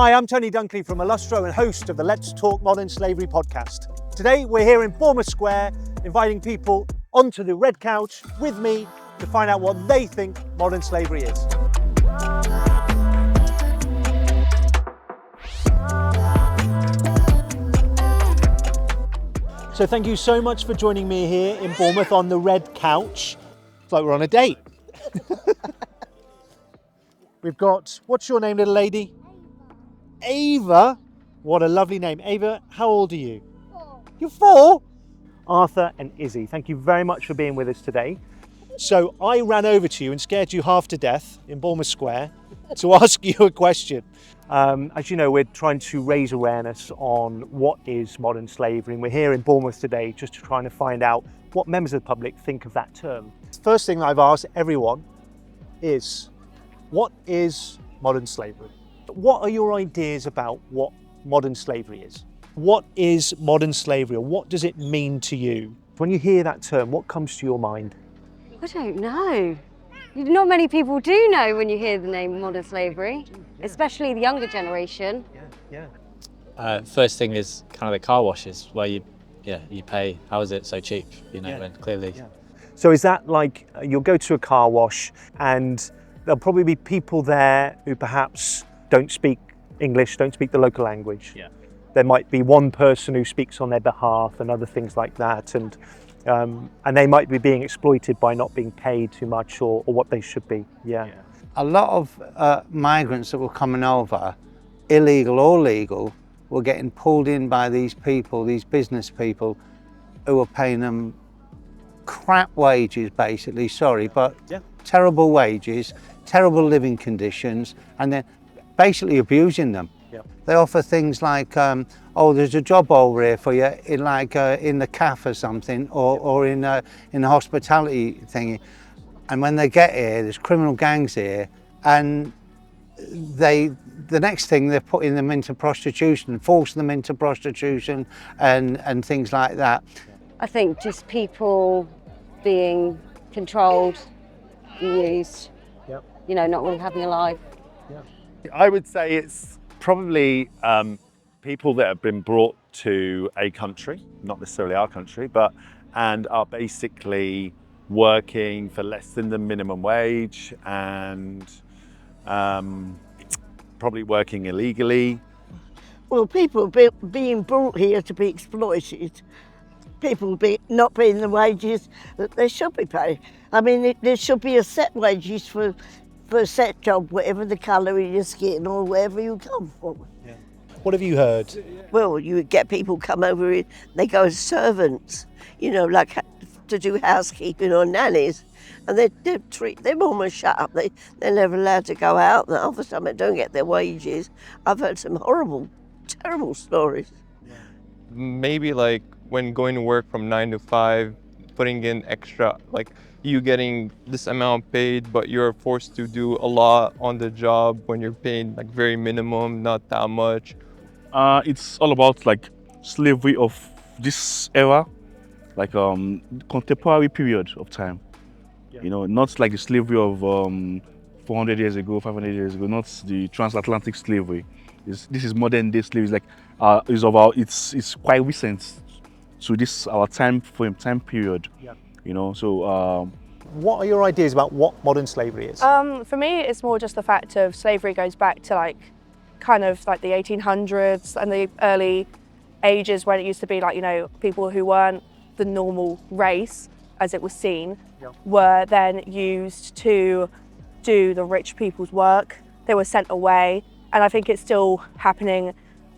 Hi, I'm Tony Dunkley from Illustro and host of the Let's Talk Modern Slavery podcast. Today we're here in Bournemouth Square inviting people onto the red couch with me to find out what they think modern slavery is. So thank you so much for joining me here in Bournemouth on the red couch. It's like we're on a date. We've got, what's your name, little lady? Ava. What a lovely name. Ava, how old are you? 4. You're 4? Arthur and Izzy, thank you very much for being with us today. So I ran over to you and scared you half to death in Bournemouth Square to ask you a question. As you know, we're trying to raise awareness on what is modern slavery, and we're here in Bournemouth today just trying to find out what members of the public think of that term. First thing I've asked everyone is, what is modern slavery? What are your ideas about what modern slavery is? What is modern slavery, or what does it mean to you? When you hear that term, what comes to your mind? I don't know. Not many people do know when you hear the name modern slavery, especially the younger generation. First thing is kind of the car washes where you pay, how is it so cheap, and clearly. Yeah. So is that like, you'll go to a car wash and there'll probably be people there who perhaps don't speak English, don't speak the local language. Yeah. There might be one person who speaks on their behalf and other things like that, and they might be being exploited by not being paid too much or what they should be. Yeah. A lot of migrants that were coming over, illegal or legal, were getting pulled in by these people, these business people, who were paying them crap wages, basically, terrible wages, terrible living conditions, and then basically abusing them. They offer things like, oh, there's a job over here for you in in the cafe or something, or in the hospitality thingy. And when they get here, there's criminal gangs here, and the next thing they're putting them into prostitution, forcing them into prostitution, and things like that. I think just people being controlled, used, not really having a life. I would say it's probably people that have been brought to a country, not necessarily our country, and are basically working for less than the minimum wage and probably working illegally. Well, people being brought here to be exploited, people not paying the wages that they should be paid. I mean, there should be a set wages for a set job, whatever the colour of your skin or wherever you come from. Yeah. What have you heard? Well, you would get people come over here, they go as servants, like to do housekeeping or nannies, and they're almost shut up. They're never allowed to go out, and half the time they don't get their wages. I've heard some horrible, terrible stories. Maybe like when going to work from 9 to 5, putting in extra, like you getting this amount paid, but you're forced to do a lot on the job when you're paid like very minimum, not that much. It's all about like slavery of this era, like contemporary period of time. Not like the slavery of 400 years ago, 500 years ago, not the transatlantic slavery. This is modern day slavery. It's quite recent to this our time period. What are your ideas about what modern slavery is? For me, it's more just the fact of slavery goes back to kind of like the 1800s and the early ages when it used to be people who weren't the normal race, as it was seen, were then used to do the rich people's work. They were sent away, and I think it's still happening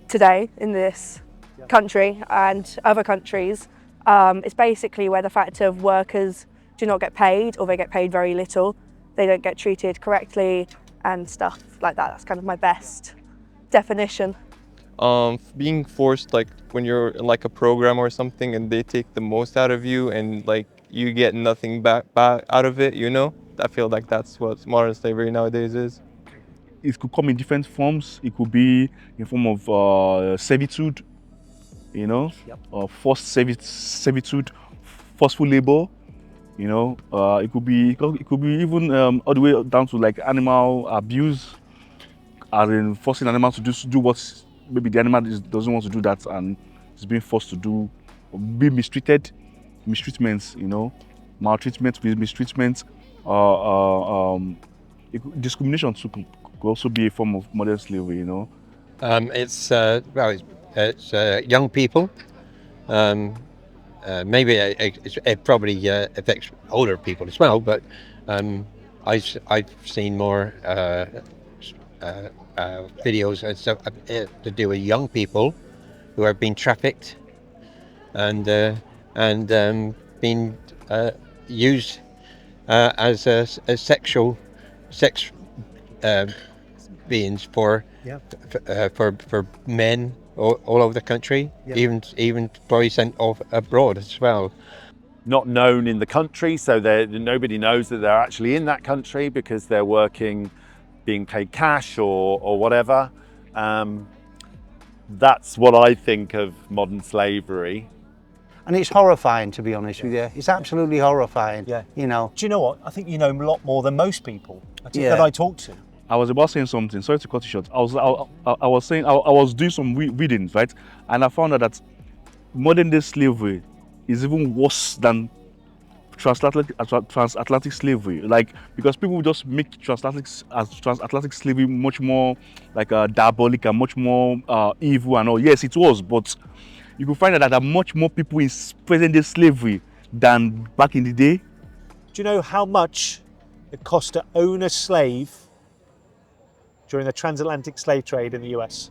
today in this country and other countries. It's basically where the fact of workers do not get paid, or they get paid very little. They don't get treated correctly and stuff like that. That's kind of my best definition. Being forced, like when you're in like a program or something and they take the most out of you and like you get nothing back out of it, I feel like that's what modern slavery nowadays is. It could come in different forms. It could be in form of servitude, or forced servitude, forceful labor. It could be even all the way down to like animal abuse, as in forcing an animal to do what maybe the animal doesn't want to do that and is being forced to do, or be mistreated, mistreatments, you know, maltreatment, mistreatment, discrimination too could also be a form of modern slavery, you know. It's young people. Maybe it probably affects older people as well, but I've seen more videos and stuff to do with young people who have been trafficked and been used as sex beings for men all over the country, even probably sent off abroad as well. Not known in the country, so nobody knows that they're actually in that country because they're working, being paid cash or whatever. That's what I think of modern slavery. And it's horrifying, to be honest with you. It's absolutely horrifying. Yeah. You know. Do you know what? I think you know a lot more than most people Yeah. that I talk to. I was about saying something. Sorry to cut you short. I was saying I was doing some readings, right, and I found out that modern day slavery is even worse than transatlantic slavery. Like, because people just make transatlantic slavery much more like diabolic and much more evil and all. Yes, it was, but you could find out that there are much more people in present day slavery than back in the day. Do you know how much it cost to own a slave during the transatlantic slave trade in the US?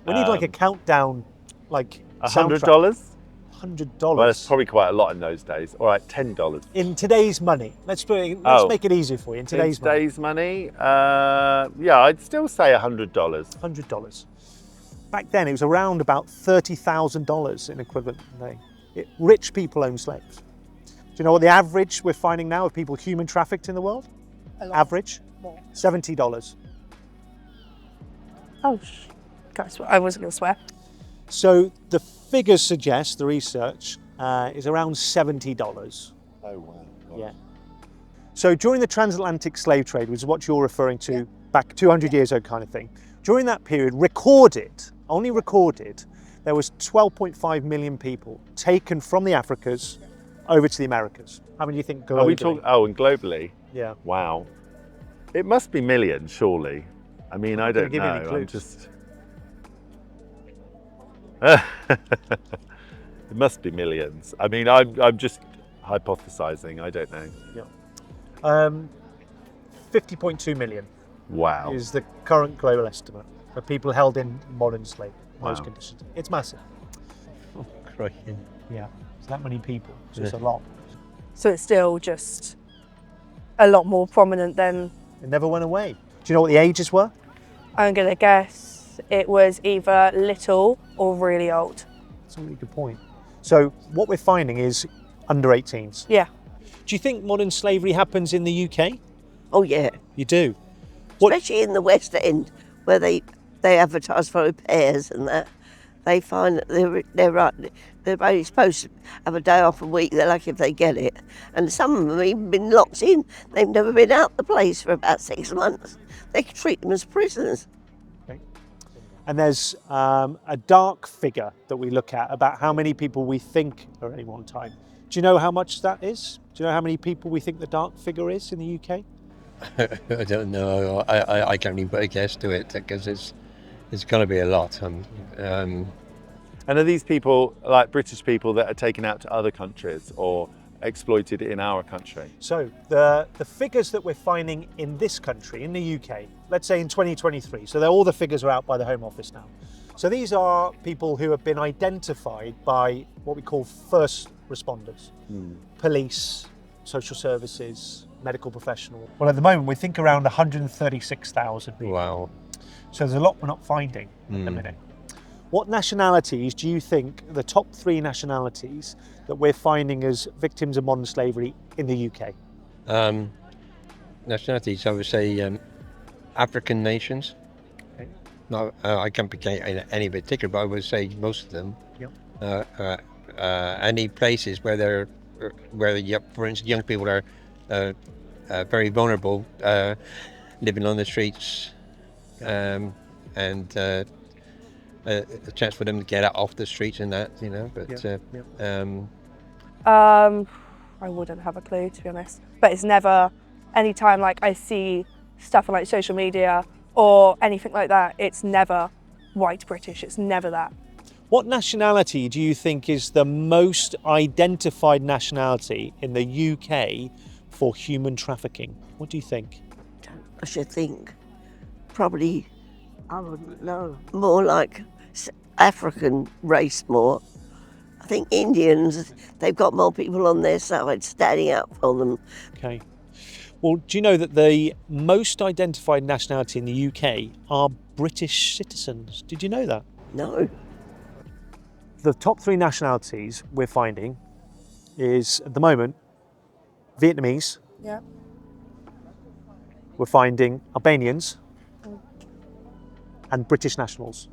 We need like a countdown, like $100? $100. Well, it's probably quite a lot in those days. All right, $10. In today's money, let's make it easier for you. In today's money, yeah, I'd still say $100. $100. Back then, it was around about $30,000 in equivalent today. Rich people own slaves. Do you know what the average we're finding now of people human trafficked in the world? Average? More. $70. Oh, guys, I wasn't going to swear. So the figures suggest, the research, is around $70. Oh, wow. Yeah. So during the transatlantic slave trade, which is what you're referring to, back 200 years ago kind of thing, during that period, only recorded, there was 12.5 million people taken from the Africas over to the Americas. How many do you think globally? Are we talking, and globally? Yeah. Wow. It must be millions, surely. I mean, I don't give you any know. clues. I'm just... It must be millions. I mean, I'm just hypothesizing. I don't know. Yeah. 50.2 million. Wow. Is the current global estimate of people held in modern slavery, those conditions. It's massive. Oh, crikey. Yeah, it's that many people, so it's a lot. So it's still just a lot more prominent than... It never went away. Do you know what the ages were? I'm going to guess it was either little or really old. That's a really good point. So what we're finding is under 18s. Yeah. Do you think modern slavery happens in the UK? Oh yeah. You do? Especially in the West End, where they advertise for repairs and that. They find that they're only supposed to have a day off a week. They're lucky if they get it. And some of them have even been locked in. They've never been out the place for about 6 months. They can treat them as prisoners. Okay. And there's a dark figure that we look at about how many people we think are at any one time. Do you know how much that is? Do you know how many people we think the dark figure is in the UK? I don't know. I can't even put a guess to it because it's going to be a lot. And are these people like British people that are taken out to other countries or exploited in our country? So the figures that we're finding in this country, in the UK, let's say in 2023, so all the figures are out by the Home Office now. So these are people who have been identified by what we call first responders, police, social services, medical professional. Well, at the moment, we think around 136,000 people. Wow. So there's a lot we're not finding at the minute. What nationalities do you think are the top 3 nationalities that we're finding as victims of modern slavery in the UK? Nationalities, I would say African nations. Okay. No, I can't pick any particular, but I would say most of them. Yep. Any places where for instance, young people are very vulnerable. living on the streets, and a chance for them to get out off the streets and that, you know. But I wouldn't have a clue, to be honest. But it's never, anytime like I see stuff on like social media or anything like that, it's never white British, it's never that. What nationality do you think is the most identified nationality in the UK for human trafficking? What do you think? I should think. Probably, I wouldn't know. More like African race more. I think Indians, they've got more people on their side standing up for them. Okay. Well, do you know that the most identified nationality in the UK are British citizens? Did you know that? No. The top 3 nationalities we're finding is, at the moment, Vietnamese. Yeah. We're finding Albanians and British nationals.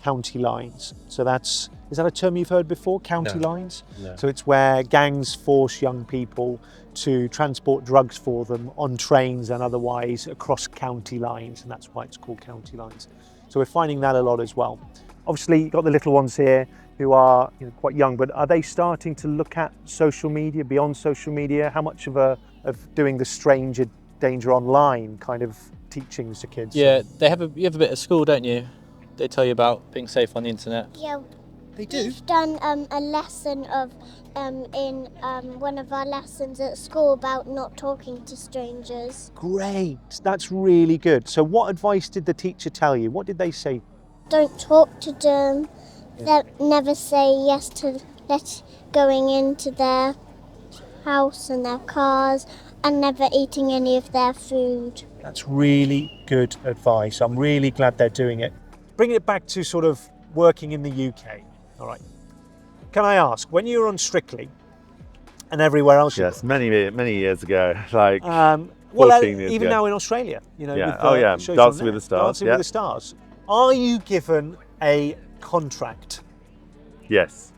County lines. So is that a term you've heard before? County lines? No. So it's where gangs force young people to transport drugs for them on trains and otherwise across county lines, and that's why it's called county lines. So we're finding that a lot as well. Obviously, you've got the little ones here who are quite young, but are they starting to look at social media, beyond social media? How much of doing the stranger danger online kind of teachings to kids? Yeah, you have a bit at school, don't you? They tell you about being safe on the internet. Yeah, they do. We've done a lesson in one of our lessons at school about not talking to strangers. Great, that's really good. So what advice did the teacher tell you? What did they say? Don't talk to them. Never say yes to going into their house and their cars, and never eating any of their food. That's really good advice. I'm really glad they're doing it. Bringing it back to sort of working in the UK. All right. Can I ask, when you were on Strictly and everywhere else? Yes, many years ago, like 14 years even ago. now in Australia, Yeah. shows Dancing on with there. the Stars. Dancing with the Stars. Are you given a contract? Yes.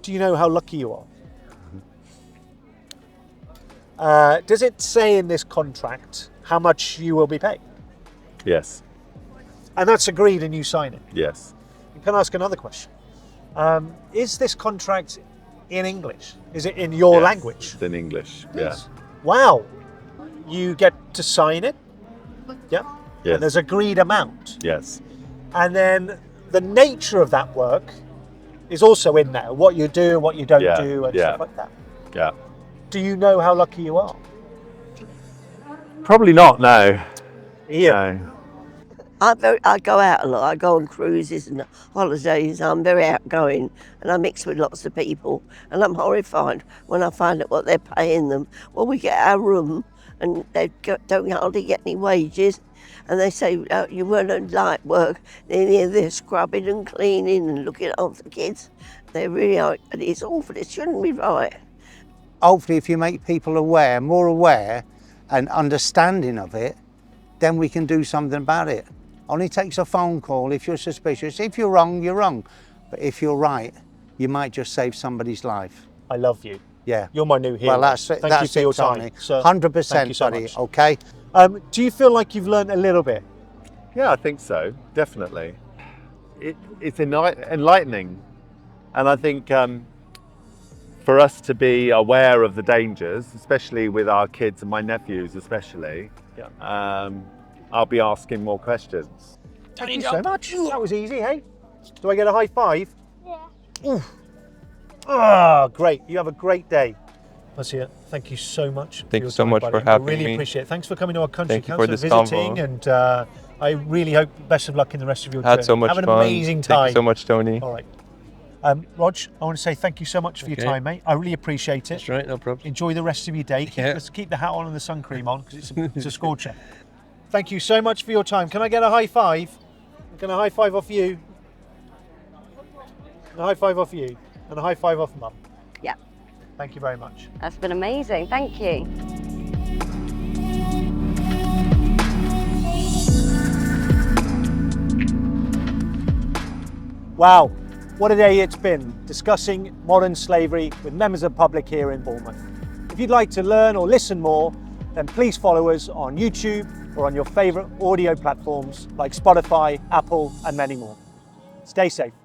Do you know how lucky you are? Does it say in this contract how much you will be paid? Yes. And that's agreed and you sign it? Yes. Can I ask another question? Is this contract in English? Is it in your language? It's in English, yeah. Wow. You get to sign it? Yeah. Yes. And there's agreed amount. Yes. And then the nature of that work is also in there. What you do, what you don't do, and stuff like that. Yeah. Do you know how lucky you are? Probably not, no. Yeah. No. I go out a lot. I go on cruises and holidays. I'm very outgoing and I mix with lots of people. And I'm horrified when I find out what they're paying them. Well, we get our room and they don't hardly get any wages. And they say, you weren't on light work. They're scrubbing and cleaning and looking after the kids. They really are. And it's awful. It shouldn't be right. Hopefully, if you make people aware, more aware and understanding of it, then we can do something about it. Only takes a phone call if you're suspicious. If you're wrong, you're wrong. But if you're right, you might just save somebody's life. I love you. Yeah. You're my new hero. Well, that's it. Thank you for your time. 100%, buddy. Much. Okay. Do you feel like you've learned a little bit? Yeah, I think so, definitely. It's enlightening. And I think for us to be aware of the dangers, especially with our kids and my nephews especially, I'll be asking more questions. Thank you so much. That was easy, hey? Do I get a high five? Yeah. Oof. Ah, great. You have a great day. Marcia, thank you so much. Thank you so much for having me. I really me. appreciate it. Thanks for coming to our country Thank you council for this visiting, convo. and I really hope best of luck in the rest of your Had journey. so much Have an fun. amazing time. Thank you so much, Tony. All right. Rog, I want to say thank you so much for your time, mate. I really appreciate it. That's right, no problem. Enjoy the rest of your day. Keep the hat on and the sun cream on because it's a scorcher. Thank you so much for your time. Can I get a high five? Can I high five off you? A high five off you and a high five off Mum. Yeah. Thank you very much. That's been amazing. Thank you. Wow, what a day it's been discussing modern slavery with members of the public here in Bournemouth. If you'd like to learn or listen more, then please follow us on YouTube or on your favourite audio platforms like Spotify, Apple, and many more. Stay safe.